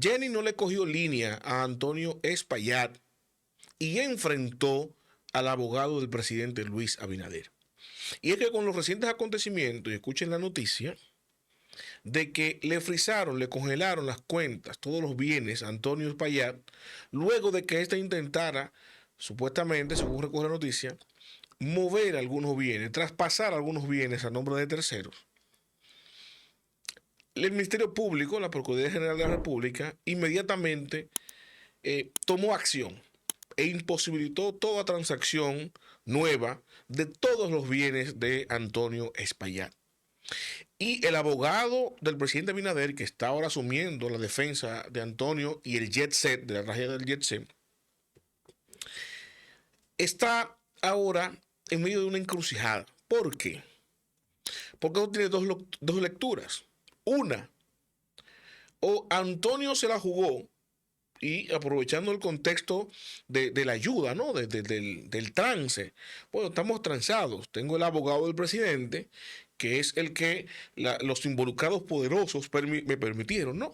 Jenny no le cogió línea a Antonio Espaillat y enfrentó al abogado del presidente Luis Abinader. Y es que con los recientes acontecimientos, y escuchen la noticia, de que le frisaron, le congelaron las cuentas, todos los bienes a Antonio Espaillat, luego de que éste intentara, supuestamente, según recoge la noticia, mover algunos bienes, traspasar algunos bienes a nombre de terceros. El Ministerio Público, la Procuraduría General de la República, inmediatamente tomó acción e imposibilitó toda transacción nueva de todos los bienes de Antonio Espaillat. Y el abogado del presidente Abinader, que está ahora asumiendo la defensa de Antonio y el jet set, de la tragedia del jet set, está ahora en medio de una encrucijada. ¿Por qué? Porque eso tiene dos lecturas. Una, o Antonio se la jugó y aprovechando el contexto de la ayuda, ¿no? Del trance. Bueno, estamos transados. Tengo el abogado del presidente, que es el que los involucrados poderosos me permitieron, ¿no?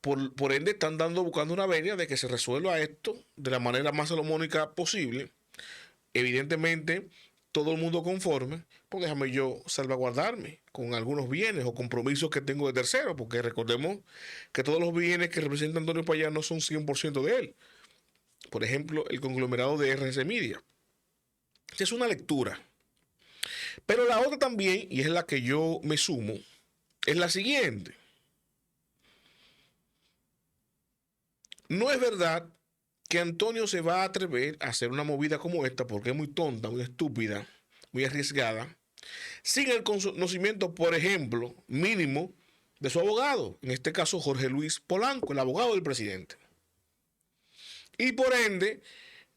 Por ende, están buscando una venia de que se resuelva esto de la manera más salomónica posible. Evidentemente, todo el mundo conforme, pues déjame yo salvaguardarme con algunos bienes o compromisos que tengo de tercero, porque recordemos que todos los bienes que representa Antonio Espaillat no son 100% de él. Por ejemplo, el conglomerado de RC Media. Esa es una lectura. Pero la otra también, y es la que yo me sumo, es la siguiente. No es verdad que Antonio se va a atrever a hacer una movida como esta porque es muy tonta, muy estúpida, muy arriesgada, sin el conocimiento, por ejemplo, mínimo de su abogado, en este caso Jorge Luis Polanco, el abogado del presidente. Y por ende,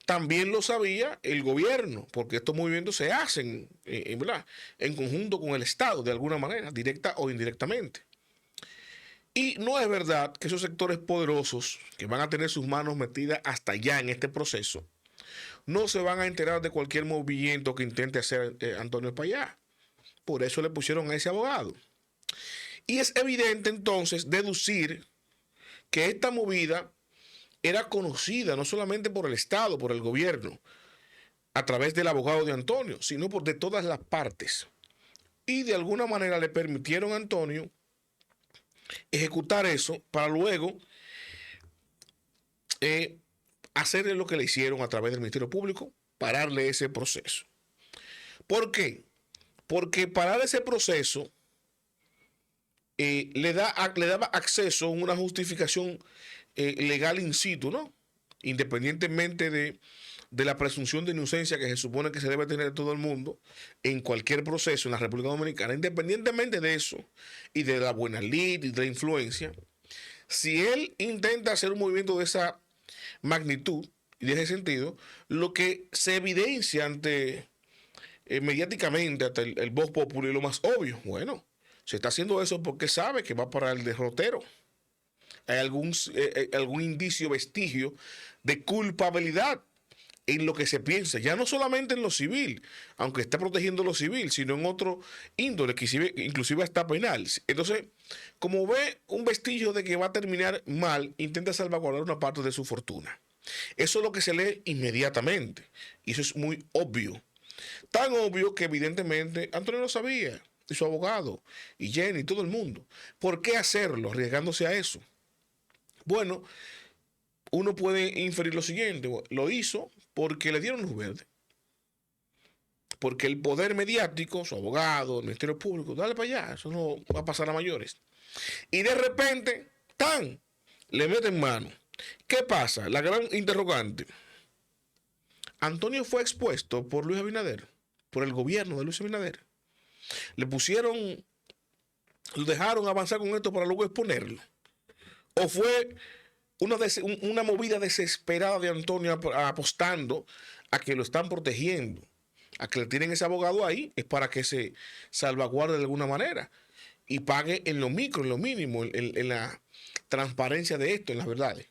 también lo sabía el gobierno, porque estos movimientos se hacen ¿verdad? En conjunto con el Estado, de alguna manera, directa o indirectamente. Y no es verdad que esos sectores poderosos que van a tener sus manos metidas hasta allá en este proceso, no se van a enterar de cualquier movimiento que intente hacer Antonio Espaillat. Por eso le pusieron a ese abogado. Y es evidente entonces deducir que esta movida era conocida no solamente por el Estado, por el gobierno, a través del abogado de Antonio, sino por de todas las partes. Y de alguna manera le permitieron a Antonio ejecutar eso para luego hacerle lo que le hicieron a través del Ministerio Público, pararle ese proceso. ¿Por qué? Porque parar ese proceso le daba acceso a una justificación legal in situ, ¿no? Independientemente de la presunción de inocencia que se supone que se debe tener todo el mundo en cualquier proceso en la República Dominicana, independientemente de eso y de la buena lid y de la influencia, si él intenta hacer un movimiento de esa magnitud y de ese sentido, lo que se evidencia ante mediáticamente hasta el voz popular y lo más obvio, bueno, se está haciendo eso porque sabe que va para el derrotero. Hay algún indicio, vestigio de culpabilidad en lo que se piensa, ya no solamente en lo civil, aunque está protegiendo lo civil, sino en otro índole, que inclusive hasta penal. Entonces, como ve un vestigio de que va a terminar mal, intenta salvaguardar una parte de su fortuna. Eso es lo que se lee inmediatamente, y eso es muy obvio. Tan obvio que evidentemente Antonio lo sabía, y su abogado, y Jenny, todo el mundo. ¿Por qué hacerlo, arriesgándose a eso? Bueno, uno puede inferir lo siguiente, lo hizo porque le dieron luz verde. Porque el poder mediático, su abogado, el Ministerio Público, dale para allá, eso no va a pasar a mayores. Y de repente, ¡tan! Le meten mano. ¿Qué pasa? La gran interrogante. Antonio fue expuesto por Luis Abinader, por el gobierno de Luis Abinader. Le pusieron, lo dejaron avanzar con esto para luego exponerlo. O fue una movida desesperada de Antonio apostando a que lo están protegiendo, a que le tienen ese abogado ahí, es para que se salvaguarde de alguna manera y pague en lo micro, en lo mínimo, en la transparencia de esto, en las verdades.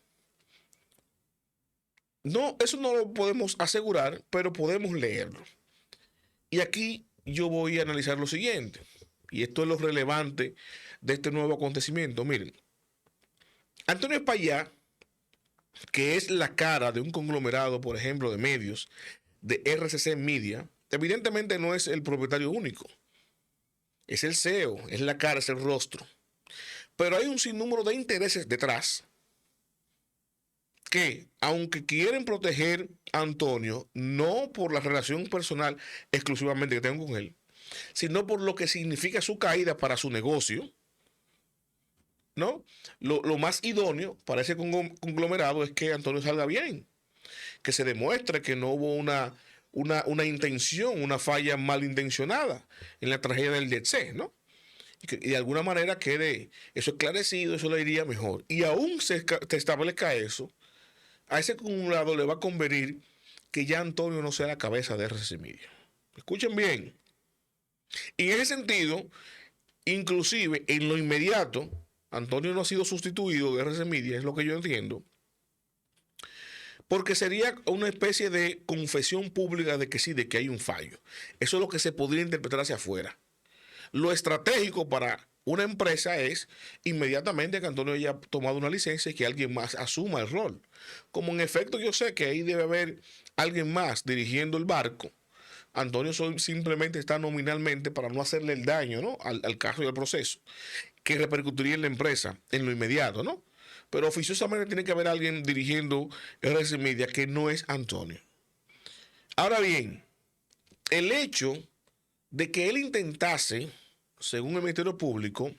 No, eso no lo podemos asegurar, pero podemos leerlo. Y aquí yo voy a analizar lo siguiente, y esto es lo relevante de este nuevo acontecimiento. Miren, Antonio Espaillá, que es la cara de un conglomerado, por ejemplo, de medios, de RCC Media, evidentemente no es el propietario único. Es el CEO, es la cara, es el rostro. Pero hay un sinnúmero de intereses detrás que, aunque quieren proteger a Antonio, no por la relación personal exclusivamente que tengo con él, sino por lo que significa su caída para su negocio, ¿no? Lo más idóneo para ese conglomerado es que Antonio salga bien, que se demuestre que no hubo una intención, una falla malintencionada en la tragedia del Jet Set, ¿no? Y de alguna manera quede eso esclarecido, eso le iría mejor. Y aún se establezca eso, a ese acumulador le va a convenir que ya Antonio no sea la cabeza de RCC Media. Escuchen bien. Y en ese sentido, inclusive en lo inmediato, Antonio no ha sido sustituido de RCC Media, es lo que yo entiendo, porque sería una especie de confesión pública de que sí, de que hay un fallo. Eso es lo que se podría interpretar hacia afuera. Lo estratégico para una empresa es inmediatamente que Antonio haya tomado una licencia y que alguien más asuma el rol. Como en efecto yo sé que ahí debe haber alguien más dirigiendo el barco, Antonio simplemente está nominalmente para no hacerle el daño, ¿no? al caso y al proceso, que repercutiría en la empresa en lo inmediato, ¿no? Pero oficiosamente tiene que haber alguien dirigiendo RCC Media que no es Antonio. Ahora bien, el hecho de que él intentase, según el Ministerio Público,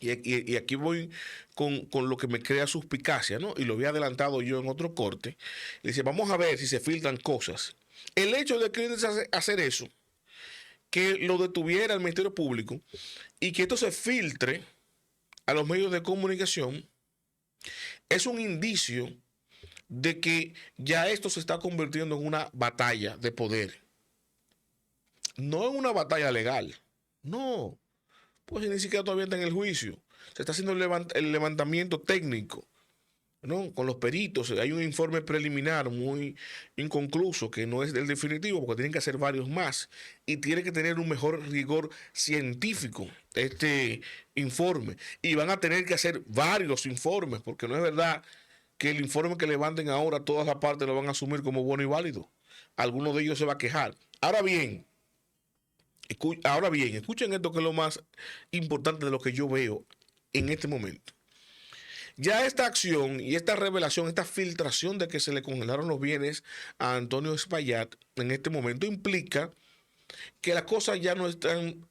y aquí voy con lo que me crea suspicacia, ¿no? Y lo había adelantado yo en otro corte. Le dice, vamos a ver si se filtran cosas. El hecho de que él hacer eso, que lo detuviera el Ministerio Público y que esto se filtre a los medios de comunicación, es un indicio de que ya esto se está convirtiendo en una batalla de poder. No en una batalla legal. No. Pues ni siquiera todavía está en el juicio. Se está haciendo el levantamiento técnico, ¿no? Con los peritos. Hay un informe preliminar muy inconcluso que no es el definitivo porque tienen que hacer varios más y tiene que tener un mejor rigor científico este informe. Y van a tener que hacer varios informes porque no es verdad que el informe que levanten ahora todas las partes lo van a asumir como bueno y válido. Alguno de ellos se va a quejar. Ahora bien, escuchen esto que es lo más importante de lo que yo veo en este momento. Ya esta acción y esta revelación, esta filtración de que se le congelaron los bienes a Antonio Espaillat en este momento implica que las cosas ya no están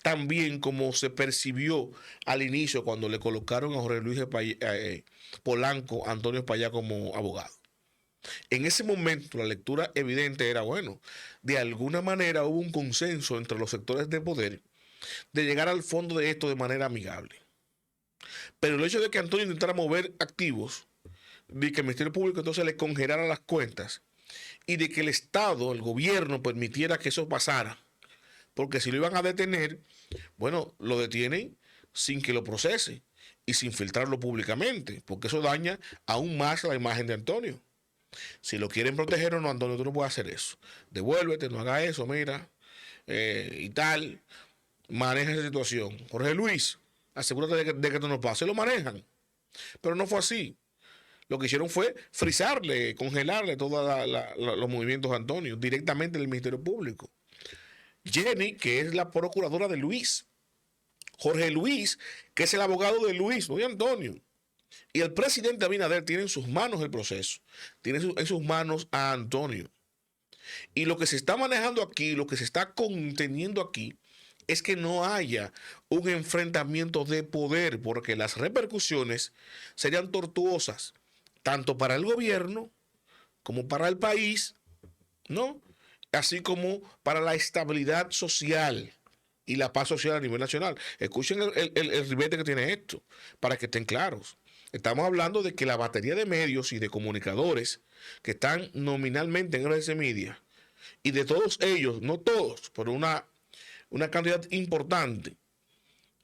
tan bien como se percibió al inicio cuando le colocaron a Jorge Luis Polanco a Antonio Espaillat como abogado. En ese momento la lectura evidente era, bueno, de alguna manera hubo un consenso entre los sectores de poder de llegar al fondo de esto de manera amigable. Pero el hecho de que Antonio intentara mover activos, de que el Ministerio Público entonces le congelara las cuentas y de que el Estado, el gobierno, permitiera que eso pasara, porque si lo iban a detener, bueno, lo detienen sin que lo procese y sin filtrarlo públicamente, porque eso daña aún más la imagen de Antonio. Si lo quieren proteger o no, Antonio, tú no puedes hacer eso. Devuélvete, no hagas eso, mira, y tal. Maneja esa situación. Jorge Luis, asegúrate de que esto no pase. Lo manejan. Pero no fue así. Lo que hicieron fue frizarle, congelarle todos los movimientos a Antonio directamente del Ministerio Público. Jenny, que es la procuradora de Luis. Jorge Luis, que es el abogado de Luis, no de Antonio. Y el presidente Abinader tiene en sus manos el proceso. Tiene en sus manos a Antonio. Y lo que se está manejando aquí, lo que se está conteniendo aquí, es que no haya un enfrentamiento de poder, porque las repercusiones serían tortuosas, tanto para el gobierno como para el país, ¿no? Así como para la estabilidad social y la paz social a nivel nacional. Escuchen el ribete que tiene esto, para que estén claros. Estamos hablando de que la batería de medios y de comunicadores que están nominalmente en RCC Media, y de todos ellos, no todos, pero una cantidad importante,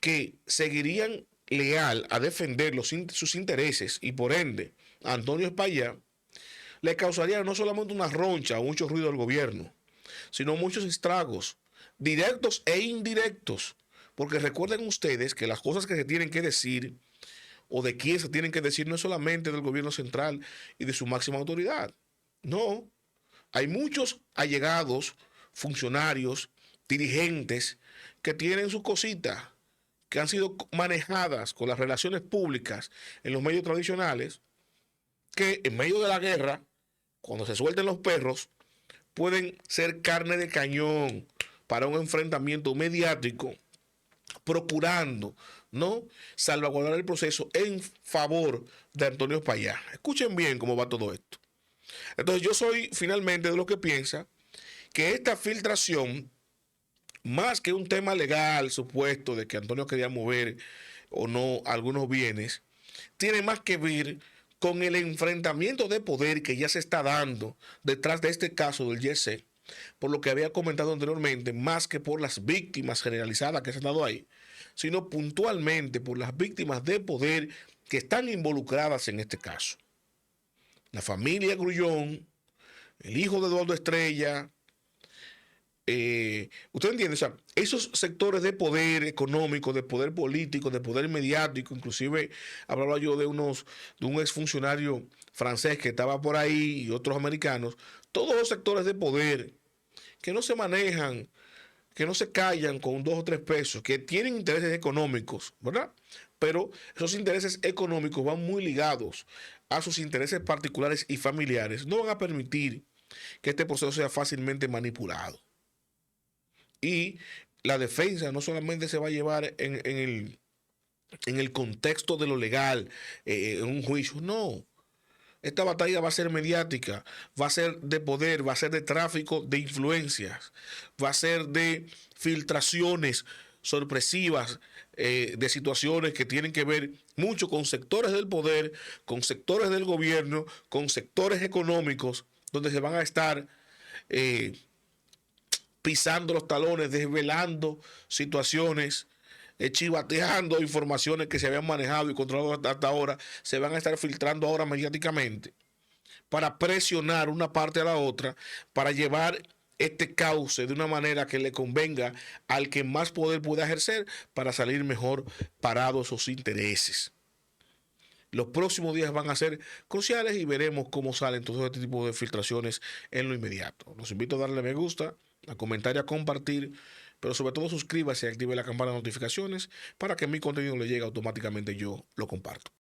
que seguirían leal a defender sus intereses y por ende a Antonio Espaillat, le causaría no solamente una roncha o mucho ruido al gobierno, sino muchos estragos, directos e indirectos. Porque recuerden ustedes que las cosas que se tienen que decir o de quién se tienen que decir no es solamente del gobierno central y de su máxima autoridad. No, hay muchos allegados, funcionarios, dirigentes que tienen sus cositas, que han sido manejadas con las relaciones públicas en los medios tradicionales, que en medio de la guerra, cuando se suelten los perros, pueden ser carne de cañón para un enfrentamiento mediático, procurando no salvaguardar el proceso en favor de Antonio Payá. Escuchen bien cómo va todo esto. Entonces yo soy finalmente de los que piensa que esta filtración, más que un tema legal supuesto de que Antonio quería mover o no algunos bienes, tiene más que ver con el enfrentamiento de poder que ya se está dando detrás de este caso del YC, por lo que había comentado anteriormente, más que por las víctimas generalizadas que se han dado ahí, sino puntualmente por las víctimas de poder que están involucradas en este caso. La familia Grullón, el hijo de Eduardo Estrella, usted entiende, o sea, esos sectores de poder económico, de poder político, de poder mediático, inclusive hablaba yo de un exfuncionario francés que estaba por ahí y otros americanos, todos los sectores de poder que no se manejan, que no se callan con 2 o 3 pesos, que tienen intereses económicos, ¿verdad? Pero esos intereses económicos van muy ligados a sus intereses particulares y familiares. No van a permitir que este proceso sea fácilmente manipulado. Y la defensa no solamente se va a llevar en el contexto de lo legal, en un juicio, no. Esta batalla va a ser mediática, va a ser de poder, va a ser de tráfico de influencias, va a ser de filtraciones sorpresivas de situaciones que tienen que ver mucho con sectores del poder, con sectores del gobierno, con sectores económicos, donde se van a estar pisando los talones, desvelando situaciones, chivateando informaciones que se habían manejado y controlado hasta ahora, se van a estar filtrando ahora mediáticamente para presionar una parte a la otra, para llevar este cauce de una manera que le convenga al que más poder pueda ejercer para salir mejor parados sus intereses. Los próximos días van a ser cruciales y veremos cómo salen todo este tipo de filtraciones en lo inmediato. Los invito a darle me gusta, a comentar y a compartir, pero sobre todo suscríbase y active la campana de notificaciones para que mi contenido le llegue automáticamente, yo lo comparto.